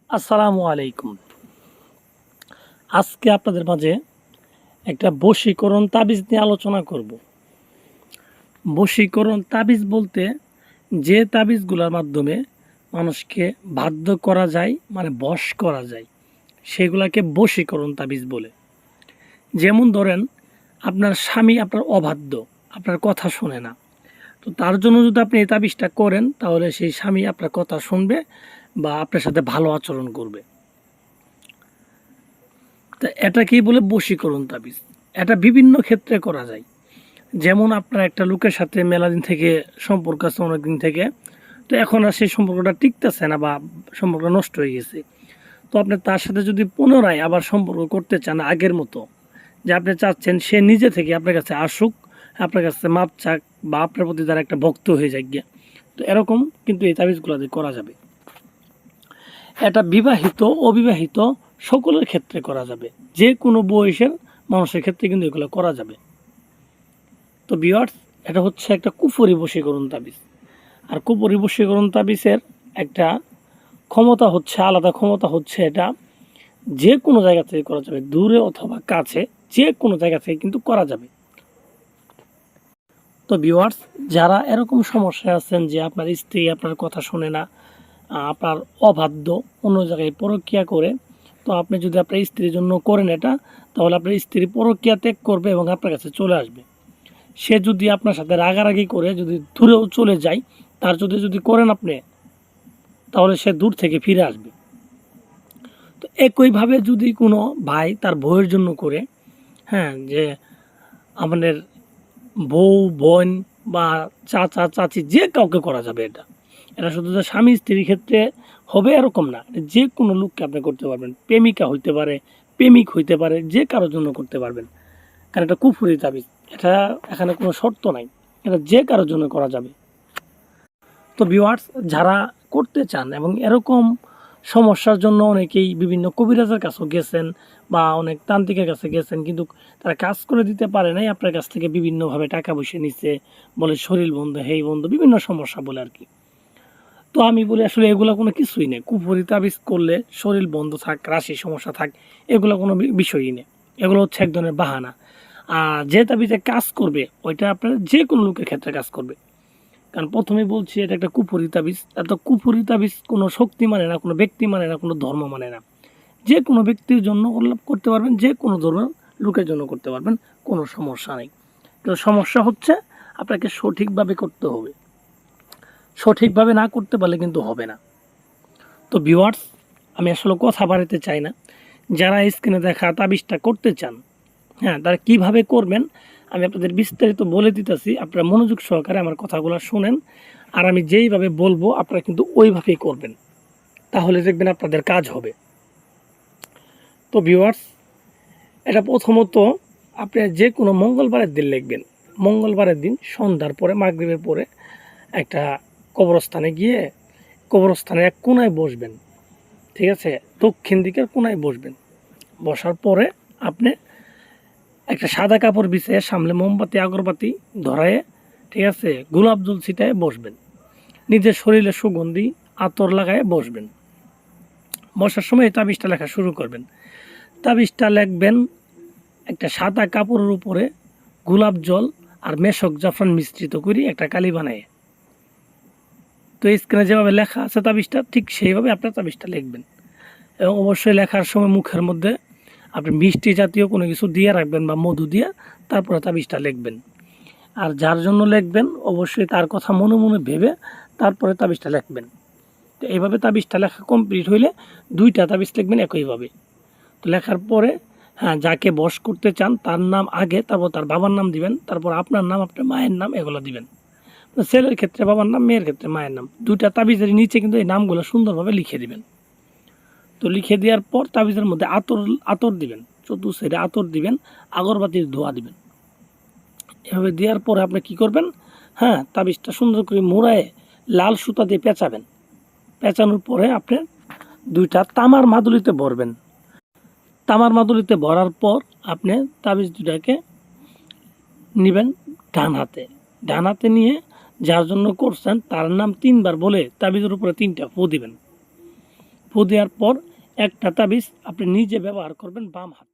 আসসালামু আলাইকুম। আজকে আপনাদের মাঝে একটা বশীকরণ তাবিজ নিয়ে আলোচনা করব। বশীকরণ তাবিজ বলতে যে তাবিজগুলোর মাধ্যমে মানুষকে বাধ্য করা যায়, মানে বশ করা যায়, সেগুলাকে বশীকরণ তাবিজ বলে। যেমন ধরেন, আপনার স্বামী আপনার অবাধ্য, আপনার কথা শোনে না, তো তার জন্য যদি আপনি এই তাবিজটা করেন, তাহলে সেই স্বামী আপনার কথা শুনবে বা আপনার সাথে ভালো আচরণ করবে। তা এটাকেই বলে বশীকরণ তাবিজ। এটা বিভিন্ন ক্ষেত্রে করা যায়। যেমন আপনার একটা লোকের সাথে মেলাদিন থেকে সম্পর্ক আছে, অনেকদিন থেকে, তো এখন আর সেই সম্পর্কটা টিকতেছে না বা সম্পর্ক নষ্ট হয়ে গেছে। তো আপনি তার সাথে যদি পুনরায় আবার সম্পর্ক করতে চান আগের মতো, যে আপনি চাচ্ছেন সে নিজে থেকে আপনার কাছে আসুক, আপনার কাছে মাপ চাক বা আপনার প্রতি তার একটা ভক্ত হয়ে যাক গিয়া, তো এরকম কিন্তু এই তাবিজগুলো দিয়ে করা যাবে। এটা বিবাহিত অবিবাহিত সকলের ক্ষেত্রে করা যাবে, যে কোনো বয়সের মানুষের ক্ষেত্রে কিন্তু এগুলো করা যাবে। তো ভিউয়ার্স, এটা হচ্ছে একটা কুফরি বশীকরণ তাবিজ। আর কুফরি বশীকরণ তাবিজের একটা ক্ষমতা হচ্ছে, আলাদা ক্ষমতা হচ্ছে, এটা যে কোনো জায়গা থেকে করা যাবে, দূরে অথবা কাছে, যে কোনো জায়গা থেকে কিন্তু করা যাবে। তো ভিউয়ার্স, যারা এরকম সমস্যায় আছেন যে আপনার স্ত্রী আপনার কথা শোনে না, আপনার অবাধ্য, অন্য জায়গায় পরকীয়া করে, তো আপনি যদি আপনার স্ত্রীর জন্য করেন এটা, তাহলে আপনার স্ত্রী পরকীয়া ত্যাগ করবে এবং আপনার কাছে চলে আসবে। সে যদি আপনার সাথে রাগারাগি করে যদি দূরেও চলে যায়, তার যদি করেন আপনি, তাহলে সে দূর থেকে ফিরে আসবে। তো একইভাবে যদি কোনো ভাই তার বউয়ের জন্য করে, হ্যাঁ, যে আমাদের বউ বোন বা চাচা চাচি যে কাউকে করা যাবে এটা। এটা শুধু যে স্বামী স্ত্রীর ক্ষেত্রে হবে এরকম না, যে কোনো লোককে আপনি করতে পারবেন। প্রেমিকা হইতে পারে, প্রেমিক হইতে পারে, যে কারোর জন্য করতে পারবেন। কারণ এটা কুফরি তাবিজ, এটা এখানে কোনো শর্ত নাই, এটা যে কারোর জন্য করা যাবে। তো ভিউয়ার্স, যারা করতে চান এবং এরকম সমস্যার জন্য অনেকেই বিভিন্ন কবিরাজের কাছেও গেছেন বা অনেক তান্ত্রিকের কাছে গেছেন, কিন্তু তারা কাজ করে দিতে পারে নাই, আপনার কাছ থেকে বিভিন্নভাবে টাকা পয়সা নিচ্ছে, বলে শরীর বন্ধ, হেই বন্ধ, বিভিন্ন সমস্যা বলে আর কি। তো আমি বলি আসলে এগুলো কোনো কিছুই নেই। কুফরি তাবিজ করলে শরীর বন্ধ থাক, রাশি সমস্যা থাক, এগুলো কোনো বিষয়ই নেই। এগুলো হচ্ছে এক ধরনের বাহানা। আর যে তাবিজে কাজ করবে ওইটা আপনার যে কোনো লোকের ক্ষেত্রে কাজ করবে। কারণ প্রথমেই বলছি এটা একটা কুফরি তাবিজ। এত কুফরি তাবিজ কোনো শক্তি মানে না, কোনো ব্যক্তি মানে না, কোনো ধর্ম মানে না। যে কোনো ব্যক্তির জন্য করতে পারবেন, যে কোনো ধর্মের লোকের জন্য করতে পারবেন, কোনো সমস্যা নেই। কিন্তু সমস্যা হচ্ছে আপনাকে সঠিকভাবে করতে হবে। সঠিকভাবে না করতে পারলে কিন্তু হবে না। তো ভিউয়ার্স, আমি আসলে কথা বাড়াতে চাই না। যারা স্ক্রিনে দেখা তাবিজটা করতে চান, হ্যাঁ, তারা কীভাবে করবেন আমি আপনাদের বিস্তারিত বলে দিতেছি। আপনারা মনোযোগ সহকারে আমার কথাগুলো শুনেন, আর আমি যেইভাবে বলবো আপনারা কিন্তু ওইভাবেই করবেন, তাহলে দেখবেন আপনাদের কাজ হবে। তো ভিউয়ার্স, এটা প্রথমত আপনি যে কোনো মঙ্গলবারের দিন লিখবেন। মঙ্গলবারের দিন সন্ধ্যার পরে, মাগরিবের পরে একটা কবরস্থানে গিয়ে কবরস্থানের এক কোনায় বসবেন। ঠিক আছে, দক্ষিণ দিকের কোনায় বসবেন। বসার পরে আপনি একটা সাদা কাপড় বিছিয়ে সামনে মোমবাতি আগরবাতি ধরায়ে, ঠিক আছে, গোলাপ জল ছিটায় বসবেন। নিজের শরীরে সুগন্ধি আতর লাগায় বসবেন। বসার সময় এই তাবিজটা লেখা শুরু করবেন। তাবিজটা লিখবেন একটা সাদা কাপড়ের উপরে গোলাপ জল আর মেশক জাফরান মিশ্রিত করে একটা কালি বানায়। তো স্ক্রিনে যেভাবে লেখা আছে তাবিজটা, ঠিক সেইভাবে আপনার তাবিজটা লিখবেন। এবং অবশ্যই লেখার সময় মুখের মধ্যে আপনি মিষ্টি জাতীয় কোনো কিছু দিয়ে রাখবেন বা মধু দিয়ে, তারপরে তাবিজটা লিখবেন। আর যার জন্য লিখবেন অবশ্যই তার কথা মনে মনে ভেবে তারপরে তাবিজটা লিখবেন। তো এইভাবে তাবিজটা লেখা কমপ্লিট হইলে দুইটা তাবিজ লিখবেন একইভাবে। তো লেখার পরে, হ্যাঁ, যাকে বশ করতে চান তার নাম আগে, তারপর তার বাবার নাম দিবেন, তারপর আপনার নাম, আপনার মায়ের নাম, এগুলো দিবেন। ছেলের ক্ষেত্রে বাবার নাম, মেয়ের ক্ষেত্রে মায়ের নাম। দুইটা তাবিজের নিচে কিন্তু এই নামগুলো সুন্দরভাবে লিখে দিবেন। তো লিখে দেওয়ার পর তাবিজের মধ্যে আতর দিবেন, চতুর্থ সাইডে আতর দিবেন, আগরবাতির ধোঁয়া দিবেন। এভাবে দেওয়ার পরে আপনি কী করবেন, হ্যাঁ, তাবিজটা সুন্দর করে মোড়ায় লাল সুতা দিয়ে পেঁচাবেন। পেঁচানোর পরে আপনি দুইটা তামার মাদুলিতে ভরবেন। তামার মাদুলিতে ভরার পর আপনি তাবিজ দুটাকে নেবেন ডান হাতে। ডান হাতে নিয়ে যার জন্য করছেন তার নাম 3 বার বলে তাবিজের উপরে 3টা ফু দিবেন। ফু দেওয়ার পর একটা তাবিজ আপনি নিজে ব্যবহার করবেন বাম হাতে।